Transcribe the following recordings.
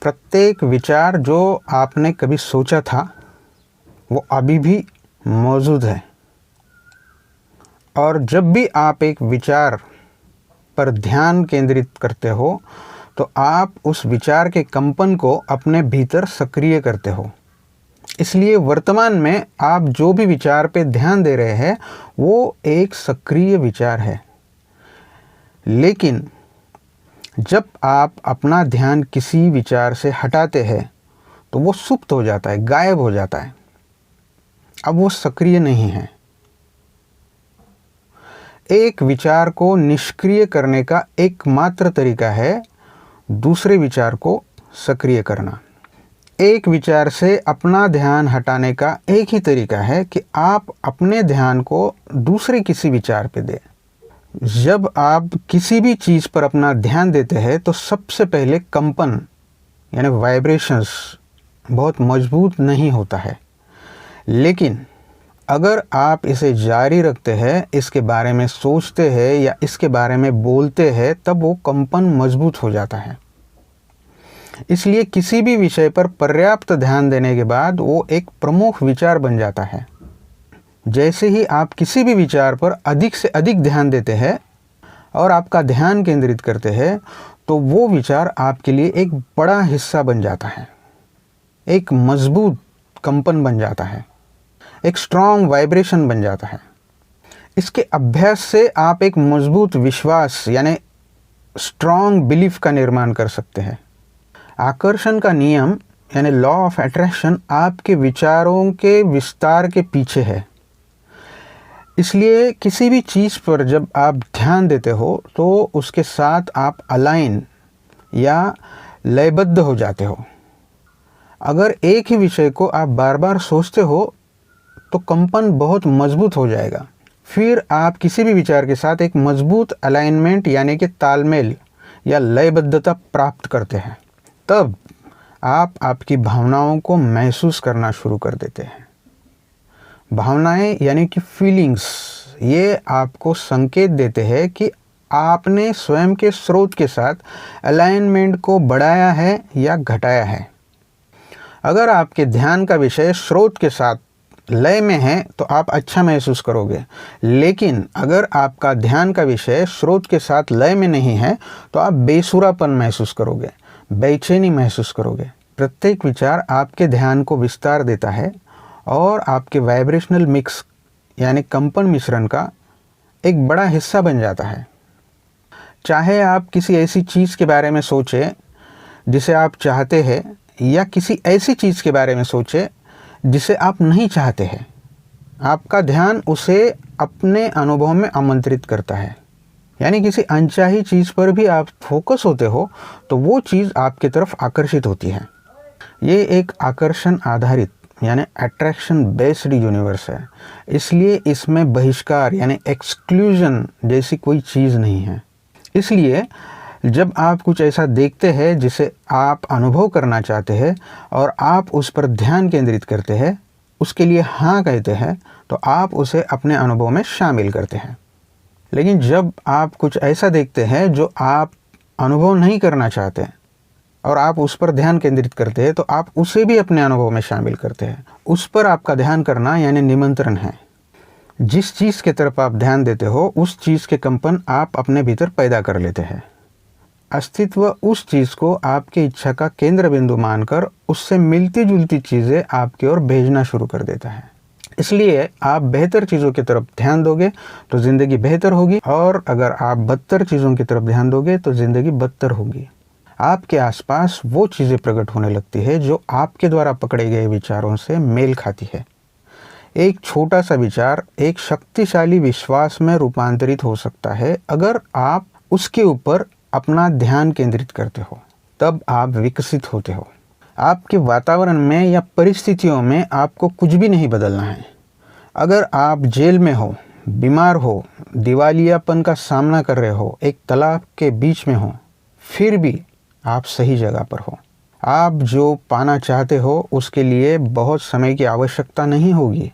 प्रत्येक विचार जो आपने कभी सोचा था वो अभी भी मौजूद है, और जब भी आप एक विचार पर ध्यान केंद्रित करते हो तो आप उस विचार के कंपन को अपने भीतर सक्रिय करते हो। इसलिए वर्तमान में आप जो भी विचार पे ध्यान दे रहे हैं वो एक सक्रिय विचार है। लेकिन जब आप अपना ध्यान किसी विचार से हटाते हैं तो वो सुप्त हो जाता है, गायब हो जाता है। अब वो सक्रिय नहीं है। एक विचार को निष्क्रिय करने का एकमात्र तरीका है दूसरे विचार को सक्रिय करना। एक विचार से अपना ध्यान हटाने का एक ही तरीका है कि आप अपने ध्यान को दूसरे किसी विचार पे दें। जब आप किसी भी चीज़ पर अपना ध्यान देते हैं तो सबसे पहले कंपन यानी वाइब्रेशंस बहुत मजबूत नहीं होता है, लेकिन अगर आप इसे जारी रखते हैं, इसके बारे में सोचते हैं या इसके बारे में बोलते हैं, तब वो कंपन मजबूत हो जाता है। इसलिए किसी भी विषय पर पर्याप्त ध्यान देने के बाद वो एक प्रमुख विचार बन जाता है। जैसे ही आप किसी भी विचार पर अधिक से अधिक ध्यान देते हैं और आपका ध्यान केंद्रित करते हैं तो वो विचार आपके लिए एक बड़ा हिस्सा बन जाता है, एक मजबूत कंपन बन जाता है, एक स्ट्रॉन्ग वाइब्रेशन बन जाता है। इसके अभ्यास से आप एक मजबूत विश्वास यानी स्ट्रॉन्ग बिलीफ का निर्माण कर सकते हैं। आकर्षण का नियम यानी लॉ ऑफ अट्रैक्शन आपके विचारों के विस्तार के पीछे है। इसलिए किसी भी चीज़ पर जब आप ध्यान देते हो तो उसके साथ आप अलाइन या लयबद्ध हो जाते हो। अगर एक ही विषय को आप बार बार सोचते हो तो कंपन बहुत मजबूत हो जाएगा। फिर आप किसी भी विचार के साथ एक मजबूत अलाइनमेंट यानी कि तालमेल या लयबद्धता प्राप्त करते हैं। तब आप आपकी भावनाओं को महसूस करना शुरू कर देते हैं। भावनाएं यानी कि फीलिंग्स, ये आपको संकेत देते हैं कि आपने स्वयं के स्रोत के साथ अलाइनमेंट को बढ़ाया है या घटाया है। अगर आपके ध्यान का विषय स्रोत के साथ लय में है तो आप अच्छा महसूस करोगे, लेकिन अगर आपका ध्यान का विषय स्रोत के साथ लय में नहीं है तो आप बेसुरापन महसूस करोगे, बेचैनी महसूस करोगे। प्रत्येक विचार आपके ध्यान को विस्तार देता है और आपके वाइब्रेशनल मिक्स यानी कंपन मिश्रण का एक बड़ा हिस्सा बन जाता है। चाहे आप किसी ऐसी चीज़ के बारे में सोचें जिसे आप चाहते हैं या किसी ऐसी चीज़ के बारे में सोचें जिसे आप नहीं चाहते हैं, आपका ध्यान उसे अपने अनुभव में आमंत्रित करता है। यानी किसी अनचाही चीज़ पर भी आप फोकस होते हो तो वो चीज़ आपकी तरफ आकर्षित होती है। ये एक आकर्षण आधारित यानी अट्रैक्शन बेस्ड यूनिवर्स है, इसलिए इसमें बहिष्कार यानी एक्सक्लूजन जैसी कोई चीज़ नहीं है। इसलिए जब आप कुछ ऐसा देखते हैं जिसे आप अनुभव करना चाहते हैं और आप उस पर ध्यान केंद्रित करते हैं, उसके लिए हाँ कहते हैं, तो आप उसे अपने अनुभव में शामिल करते हैं। लेकिन जब आप कुछ ऐसा देखते हैं जो आप अनुभव नहीं करना चाहते और आप उस पर ध्यान केंद्रित करते हैं तो आप उसे भी अपने अनुभव में शामिल करते हैं। उस पर आपका ध्यान करना यानी निमंत्रण है। जिस चीज़ की तरफ आप ध्यान देते हो उस चीज़ के कंपन आप अपने भीतर पैदा कर लेते हैं। अस्तित्व उस चीज़ को आपकी इच्छा का केंद्र बिंदु मानकर उससे मिलती जुलती चीज़ें आपकी ओर भेजना शुरू कर देता है। इसलिए आप बेहतर चीज़ों की तरफ ध्यान दोगे तो ज़िंदगी बेहतर होगी, और अगर आप बदतर चीज़ों की तरफ ध्यान दोगे तो ज़िंदगी बदतर होगी। आपके आसपास वो चीज़ें प्रकट होने लगती है जो आपके द्वारा पकड़े गए विचारों से मेल खाती है। एक छोटा सा विचार एक शक्तिशाली विश्वास में रूपांतरित हो सकता है अगर आप उसके ऊपर अपना ध्यान केंद्रित करते हो। तब आप विकसित होते हो। आपके वातावरण में या परिस्थितियों में आपको कुछ भी नहीं बदलना है। अगर आप जेल में हो, बीमार हो, दिवालियापन का सामना कर रहे हो, एक तालाब के बीच में हो, फिर भी आप सही जगह पर हो। आप जो पाना चाहते हो उसके लिए बहुत समय की आवश्यकता नहीं होगी।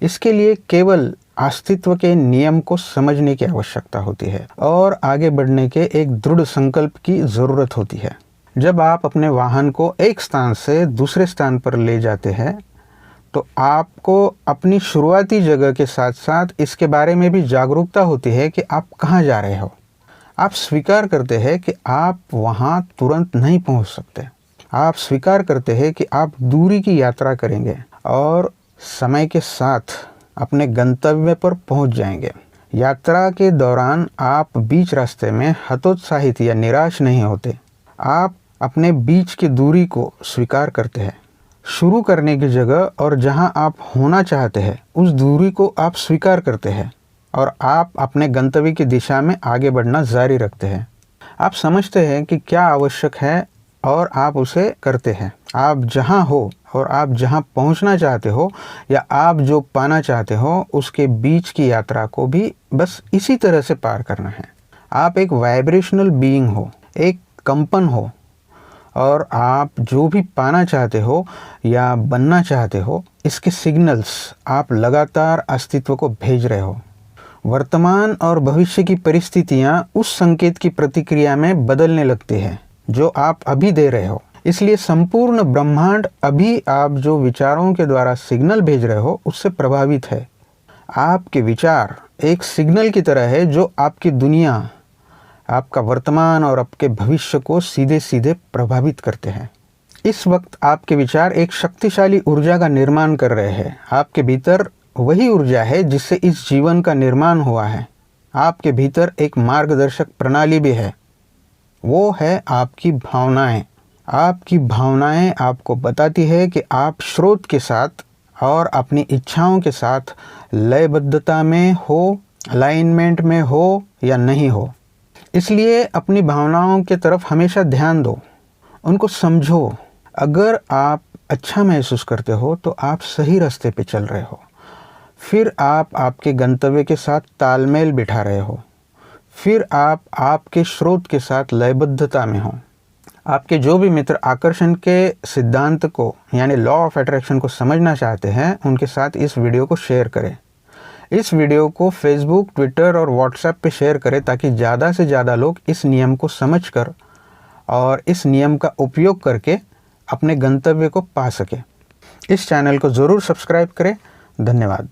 इसके लिए केवल अस्तित्व के नियम को समझने की आवश्यकता होती है और आगे बढ़ने के एक दृढ़ संकल्प की ज़रूरत होती है। जब आप अपने वाहन को एक स्थान से दूसरे स्थान पर ले जाते हैं तो आपको अपनी शुरुआती जगह के साथ साथ इसके बारे में भी जागरूकता होती है कि आप कहाँ जा रहे हो। आप स्वीकार करते हैं कि आप वहाँ तुरंत नहीं पहुँच सकते। आप स्वीकार करते हैं कि आप दूरी की यात्रा करेंगे और समय के साथ अपने गंतव्य पर पहुँच जाएंगे। यात्रा के दौरान आप बीच रास्ते में हतोत्साहित या निराश नहीं होते। आप अपने बीच की दूरी को स्वीकार करते हैं। शुरू करने की जगह और जहां आप होना चाहते हैं उस दूरी को आप स्वीकार करते हैं और आप अपने गंतव्य की दिशा में आगे बढ़ना जारी रखते हैं। आप समझते हैं कि क्या आवश्यक है और आप उसे करते हैं। आप जहां हो और आप जहां पहुंचना चाहते हो या आप जो पाना चाहते हो उसके बीच की यात्रा को भी बस इसी तरह से पार करना है। आप एक वाइब्रेशनल बीइंग हो, एक कंपन हो और आप जो भी पाना चाहते हो या बनना चाहते हो इसके सिग्नल्स आप लगातार अस्तित्व को भेज रहे हो। वर्तमान और भविष्य की परिस्थितियां उस संकेत की प्रतिक्रिया में बदलने लगती हैं जो आप अभी दे रहे हो। इसलिए संपूर्ण ब्रह्मांड अभी आप जो विचारों के द्वारा सिग्नल भेज रहे हो उससे प्रभावित है। आपके विचार एक सिग्नल की तरह है जो आपकी दुनिया, आपका वर्तमान और आपके भविष्य को सीधे सीधे प्रभावित करते हैं। इस वक्त आपके विचार एक शक्तिशाली ऊर्जा का निर्माण कर रहे हैं। आपके भीतर वही ऊर्जा है जिससे इस जीवन का निर्माण हुआ है। आपके भीतर एक मार्गदर्शक प्रणाली भी है, वो है आपकी भावनाएं। आपकी भावनाएं आपको बताती है कि आप स्रोत के साथ और अपनी इच्छाओं के साथ लयबद्धता में हो, अलाइनमेंट में हो या नहीं हो। इसलिए अपनी भावनाओं के तरफ हमेशा ध्यान दो, उनको समझो। अगर आप अच्छा महसूस करते हो तो आप सही रास्ते पे चल रहे हो। फिर आप आपके गंतव्य के साथ तालमेल बिठा रहे हो। फिर आप आपके स्रोत के साथ लयबद्धता में हो। आपके जो भी मित्र आकर्षण के सिद्धांत को यानी लॉ ऑफ अट्रैक्शन को समझना चाहते हैं उनके साथ इस वीडियो को शेयर करें। इस वीडियो को फेसबुक, ट्विटर और व्हाट्सएप पे शेयर करें ताकि ज़्यादा से ज़्यादा लोग इस नियम को समझकर और इस नियम का उपयोग करके अपने गंतव्य को पा सके। इस चैनल को ज़रूर सब्सक्राइब करें। धन्यवाद।